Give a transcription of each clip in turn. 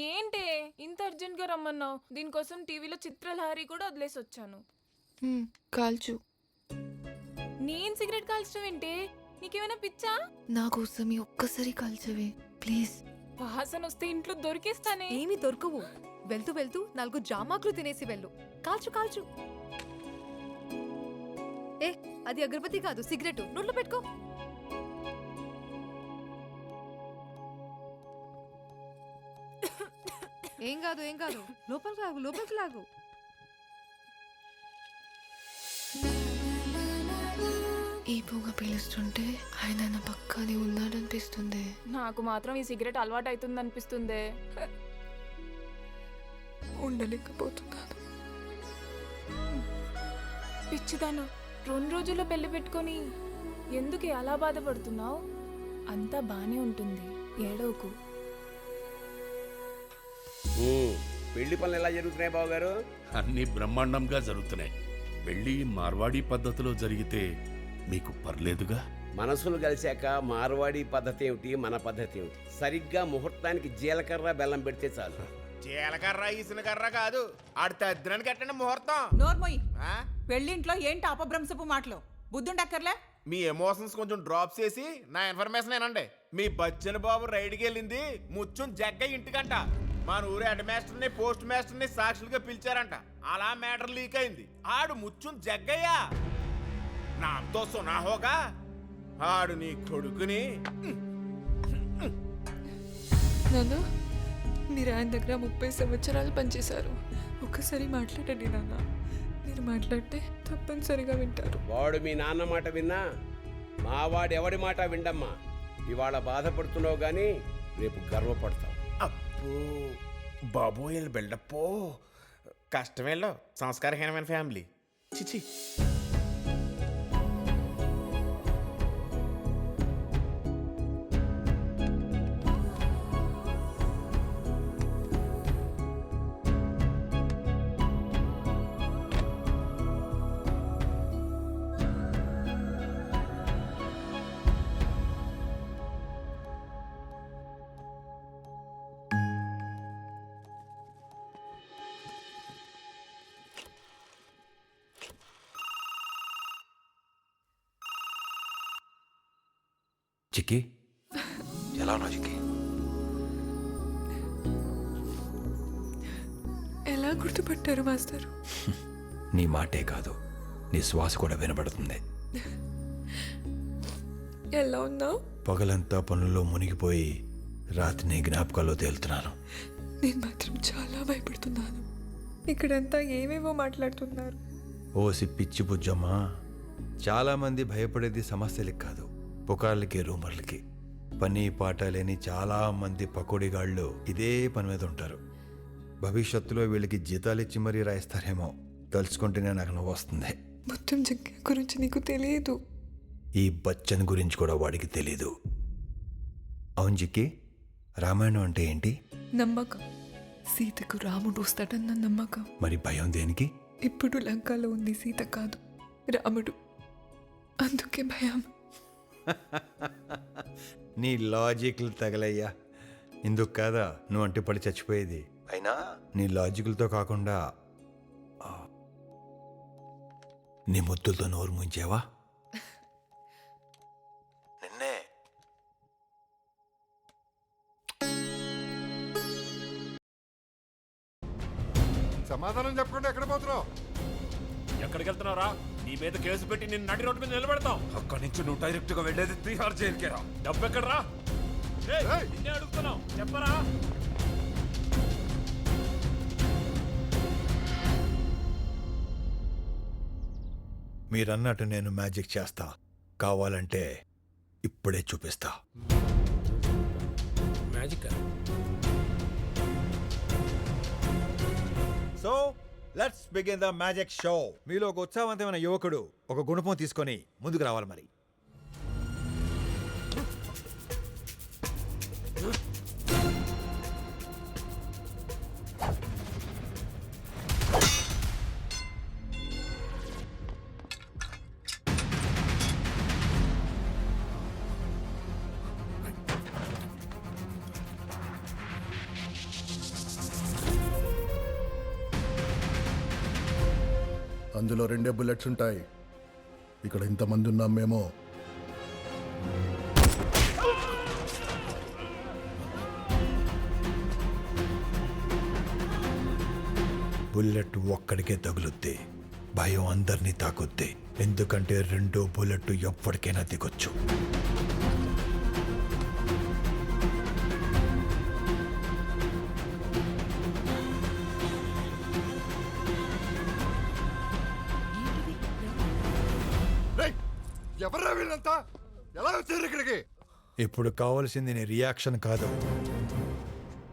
ఏంటే ఇంత అర్జెంట్ గా రమ్మన్నావు? దీనికోసం టీవీలో చిత్రలహరి కూడా వదిలేసి వచ్చాను. కాల్చు. నేను సిగరెట్ కాల్చడం ఏంటే? నీకేమైనా పిచ్చా? నా కోసం ఈ ఒక్కసారి కాల్చవే ప్లీజ్. వాసన వస్తే ఇంట్లో దొరికేస్తానే. ఏమీ దొరకవు. వెళ్తూ వెళ్తూ 4 జామాకులు తినేసి వెళ్ళు. కాల్చు కాల్చు. ఏ అది అగరబత్తి కాదు, సిగరెట్. నోట్లో పెట్టుకో. ఏం కాదు ఏం కాదు, లోపలికి లాగు లోపలికి లాగు. ఈ పొగ పీలుస్తుంటే ఆయన నా పక్కనే ఉన్నాడనిపిస్తుంది. నాకు మాత్రం ఈ సిగరెట్ అలవాటు అవుతుంది అనిపిస్తుంది. ఉండలేకపోతున్నాను. పిచ్చిదాను, 2 రోజుల్లో పెళ్లి పెట్టుకొని ఎందుకు అలా బాధపడుతున్నావు? అంతా బానే ఉంటుంది, ఏడవకు. పెళ్లి పనులు ఎలా జరుగుతున్నాయి బావగారు? అన్ని బ్రహ్మాండంగా జరుగుతున్నాయి. పెళ్లి మార్వాడి పద్ధతిలో జరిగితే మీకు పర్లేదుగా? మనసులు కలిశాక మార్వాడి పద్ధతి ఏమిటి, మన పద్ధతి ఏమిటి? సరిగ్గా ముహూర్తానికి జీలకర్ర బెల్లం పెడితే చాలు. జీలకర్ర ఈసినకర్ర కాదు, ఆడు తద్దినానికి కట్టండి ముహూర్తం. నోర్మోయ్, పెళ్ళింట్లో ఏంటి అపభ్రంశపు మాటలు? బుద్ధుండక్కర్లే. మీ ఎమోషన్స్ కొంచెం డ్రాప్ చేసి నా ఇన్ఫర్మేషన్ ఏనండి. మీ బచ్చన్ బాబు రైడ్కి వెళ్ళింది ముచ్చుం జగ్గ ఇంటికంట. మన ఊరి హెడ్ మాస్టర్ని పోస్ట్ మాస్టర్ని సాక్షులుగా పిలిచారంట. అలా మ్యాటర్ లీక్ అయింది. ఆడు ముచ్చుం జగ్గయ్యా నాతో సునా హోగా. ఆడు నీ కొడుకుని నాన్న, మీరు ఆయన దగ్గర 30 సంవత్సరాలు పనిచేశారు. ఒక్కసారి మాట్లాడండి నాన్న. మీరు మాట్లాడితే తప్పనిసరిగా వింటారు. వాడు మీ నాన్న మాట విన్నా మా వాడు ఎవడి మాట విండమ్మా. ఇవాళ బాధపడుతున్నావు గానీ రేపు గర్వపడతావు. అప్పో బాబోయ్ బిల్డప్పో. కష్టమేలో సంస్కారహీనమైన ఫ్యామిలీ. చిచి. చిక్కి, ఎలా ఉన్నావు చిక్కి? ఎలా గుర్తుపట్టారు మాస్టర్? నీ మాటే కాదు, నీ శ్వాస కూడా వినబడుతుంది. ఎలా ఉన్నావు? పగలంతా పనుల్లో మునిగిపోయి రాత్రి నీ జ్ఞాపకాల్లో తేలుతున్నాను. నేను మాత్రం చాలా భయపడుతున్నాను. ఇక్కడంతా ఏవేవో మాట్లాడుతున్నారు. ఓసి పిచ్చి బుజ్జమ్మా, చాలామంది భయపడేది సమస్యలకి కాదు, పుకార్లకి రూమర్లకి. పని పాట లేని చాలా మంది పకోడీగాళ్ళు ఇదే పని మీద ఉంటారు. భవిష్యత్తులో వీళ్ళకి జీతాలు ఇచ్చి మరీ రాయిస్తారేమో తలుచుకుంటేనే నాకు నవ్వు వస్తుంది. మొత్తం జగ్గ గురించి నీకు తెలియదు. ఈ బచ్చన్ గురించి కూడా వాడికి తెలీదు. అవును జిక్కి, రామాయణం అంటే ఏంటి? నమ్మకం. సీతకు రాముడు వస్తాడన్న నమ్మకం. మరి భయం దేనికి? ఇప్పుడు లంకలో ఉంది సీత కాదు, రాముడు. అందుకే భయం. నీ లాజిక్లు తగలయ్యా. ఇందుకు కాదా నువ్వు అంటే పడి చచ్చిపోయేది? అయినా నీ లాజిక్లతో కాకుండా నీ ముద్దులతో నోరు ముంచావా? నిన్నే. సమాధానం చెప్పకుండా ఎక్కడ పోతున్నావు? ఎక్కడికి వెళ్తున్నావురా? నీ మీద కేసు పెట్టి నిన్ను నడి రోడ్డు మీద నిలబెడతాం. అక్కడి నుంచి నువ్వు డైరెక్ట్ గా వెళ్ళేది తిహార్ జైలుకేరా. డబ్బు ఎక్కడరా? నిన్నే అడుగుతున్నావు, చెప్పరా? మీరన్నట్టు నేను మ్యాజిక్ చేస్తా. కావాలంటే ఇప్పుడే చూపిస్తా. Magic. So let's begin the magic show. మీలో ఒక ఉత్సాహవంతమైన యువకుడు ఒక గుణపం తీసుకొని ముందుకు రావాలి. మరి అందులో 2 బుల్లెట్స్ ఉంటాయి. ఇక్కడ ఇంతమంది ఉన్నాం మేము. బుల్లెట్ ఒక్కడికే తగులుద్ది, భయం అందరినీ తాకుద్ది. ఎందుకంటే 2 బుల్లెట్ ఎప్పటికైనా దిగొచ్చు. ఎవర్రా వీళ్ళంతా? ఎలా వచ్చారు ఇక్కడికి? ఇప్పుడు కావాల్సింది నీ రియాక్షన్ కాదు,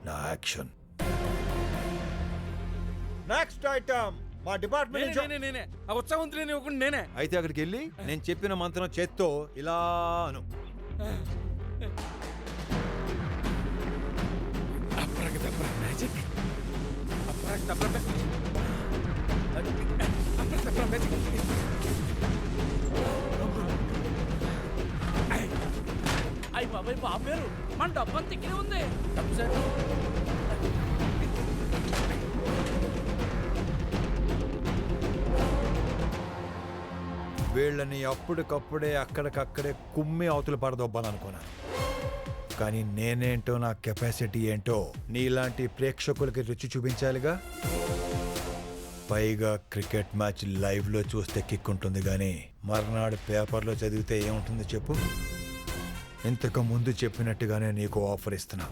నా యాక్షన్. నెక్స్ట్ ఐటమ్ మా డిపార్ట్మెంట్ నేనే ఆ ఉత్సాహవంతులేని ఒకటి నేనే. అయితే అక్కడికి వెళ్ళి నేను చెప్పిన మంత్రం చేత్తో ఇలా అను. అయ్యి బాబాయ్ బాబేరు మన డబ్బంతా ఇక్కడే ఉంది. వీళ్ళని అప్పటికప్పుడే అక్కడికక్కడే కుమ్మి అవతల పడదొబ్బాలనుకున్నాను. కానీ నేనేంటో, నా కెపాసిటీ ఏంటో నీలాంటి ప్రేక్షకులకి రుచి చూపించాలిగా. పైగా క్రికెట్ మ్యాచ్ లైవ్లో చూస్తే కిక్ ఉంటుంది, కానీ మర్నాడు పేపర్లో చదివితే ఏముంటుంది చెప్పు. ఇంతకు ముందు చెప్పినట్టుగానే నీకు ఆఫర్ ఇస్తున్నా.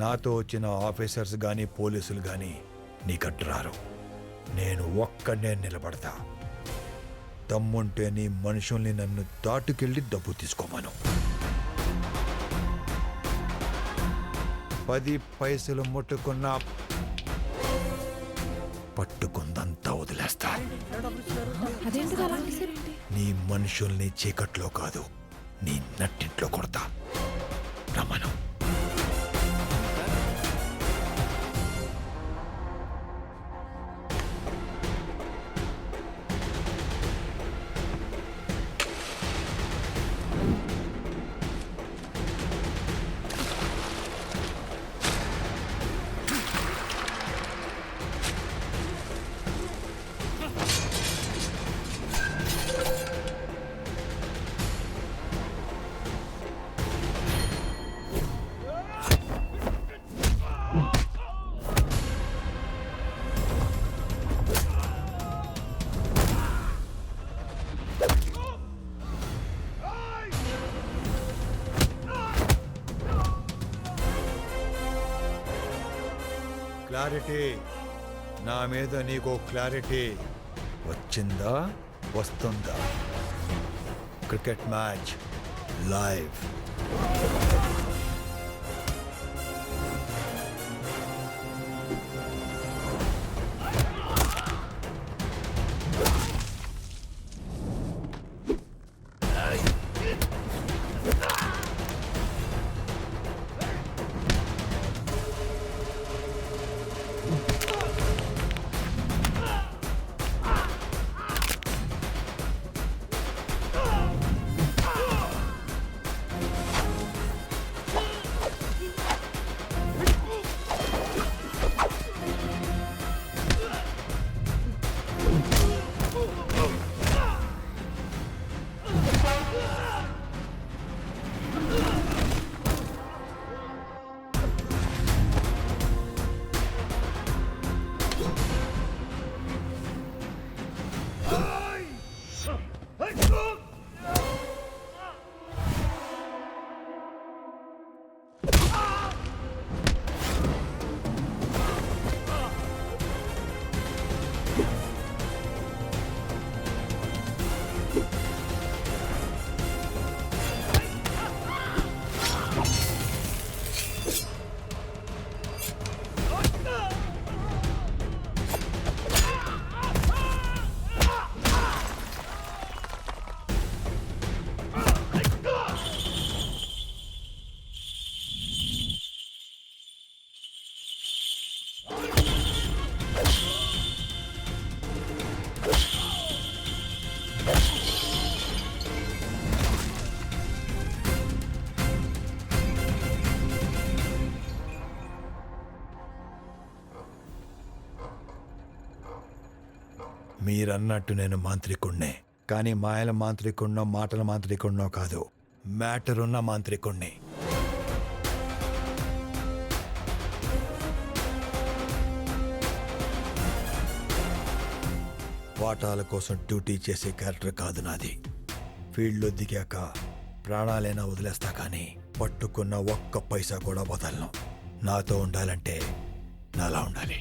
నాతో వచ్చిన ఆఫీసర్స్ కానీ పోలీసులు కానీ నీకట్టు రారు. నేను ఒక్కడే నిలబడతా. దమ్ముంటే నీ మనుషుల్ని నన్ను దాటుకెళ్ళి డబ్బు తీసుకోమను. 10 పైసలు ముట్టుకున్నా పట్టుకుందంతా వదిలేస్తా. నీ మనుషుల్ని చీకట్లో కాదు, నీ నట్టింట్లో కొడతా. రమను. క్లారిటీ, నా మీద నీకు క్లారిటీ వచ్చిందా, వస్తుందా? Cricket match live. మీరన్నట్టు నేను మాంత్రికుణ్ణే, కానీ మాయల మాంత్రికుణ్ణో మాటల మాంత్రికుణ్ణో కాదు, మ్యాటర్ ఉన్న మాంత్రికుణ్ణి. వాటాల కోసం డ్యూటీ చేసే క్యారెక్టర్ కాదు నాది. ఫీల్డ్లో దిగాక ప్రాణాలైనా వదిలేస్తా కానీ పట్టుకున్న ఒక్క పైసా కూడా వదలను. నాతో ఉండాలంటే నాలా ఉండాలి.